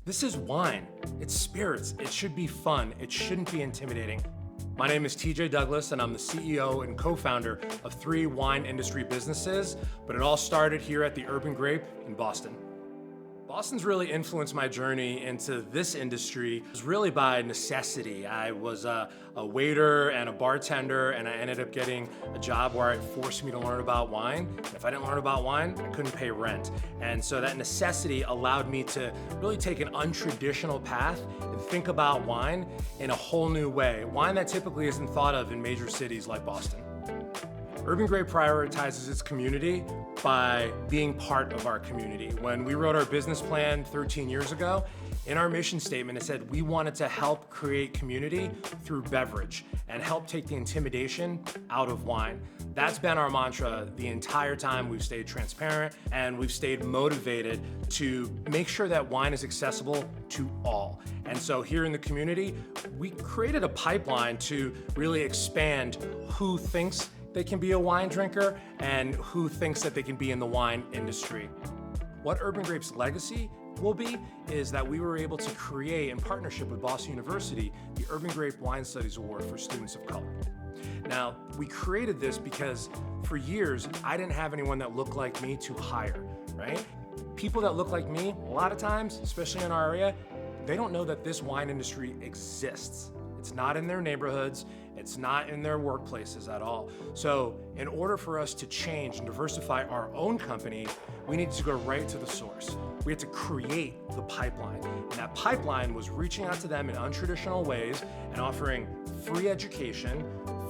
This is wine. It's spirits. It should be fun. It shouldn't be intimidating. My name is TJ Douglas, and I'm the CEO and co-founder of 3 wine industry businesses, but it all started here at the Urban Grape in Boston. Boston's really influenced my journey into this industry. It was really by necessity. I was a waiter and a bartender, and I ended up getting a job where it forced me to learn about wine. If I didn't learn about wine, I couldn't pay rent. And so that necessity allowed me to really take an untraditional path and think about wine in a whole new way. Wine that typically isn't thought of in major cities like Boston. Urban Grape prioritizes its community by being part of our community. When we wrote our business plan 13 years ago, in our mission statement, it said we wanted to help create community through beverage and help take the intimidation out of wine. That's been our mantra the entire time. We've stayed transparent and we've stayed motivated to make sure that wine is accessible to all. And so here in the community, we created a pipeline to really expand who thinks they can be a wine drinker and who thinks that they can be in the wine industry. What Urban Grape's legacy will be is that we were able to create, in partnership with Boston University, the Urban Grape Wine Studies Award for students of color. Now, we created this because for years, I didn't have anyone that looked like me to hire, right? People that look like me, a lot of times, especially in our area, they don't know that this wine industry exists. It's not in their neighborhoods, it's not in their workplaces at all. So in order for us to change and diversify our own company, we need to go right to the source. We had to create the pipeline. And that pipeline was reaching out to them in untraditional ways and offering free education,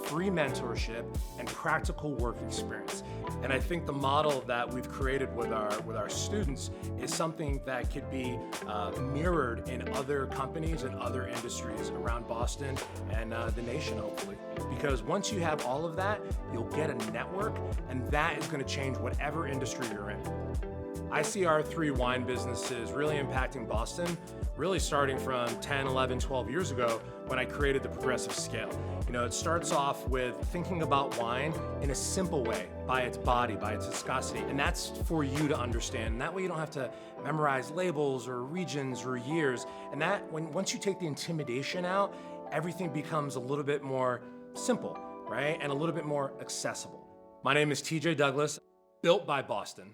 free mentorship, and practical work experience. And I think the model that we've created with our students is something that could be mirrored in other companies and other industries around Boston and the nation, hopefully. Because once you have all of that, you'll get a network, and that is going to change whatever industry you're in. I see our 3 wine businesses really impacting Boston, really starting from 10, 11, 12 years ago when I created the Progressive Scale. You know, it starts off with thinking about wine in a simple way, by its body, by its viscosity, and that's for you to understand. And that way you don't have to memorize labels or regions or years. And that, once you take the intimidation out, everything becomes a little bit more simple, right? And a little bit more accessible. My name is TJ Douglas, built by Boston.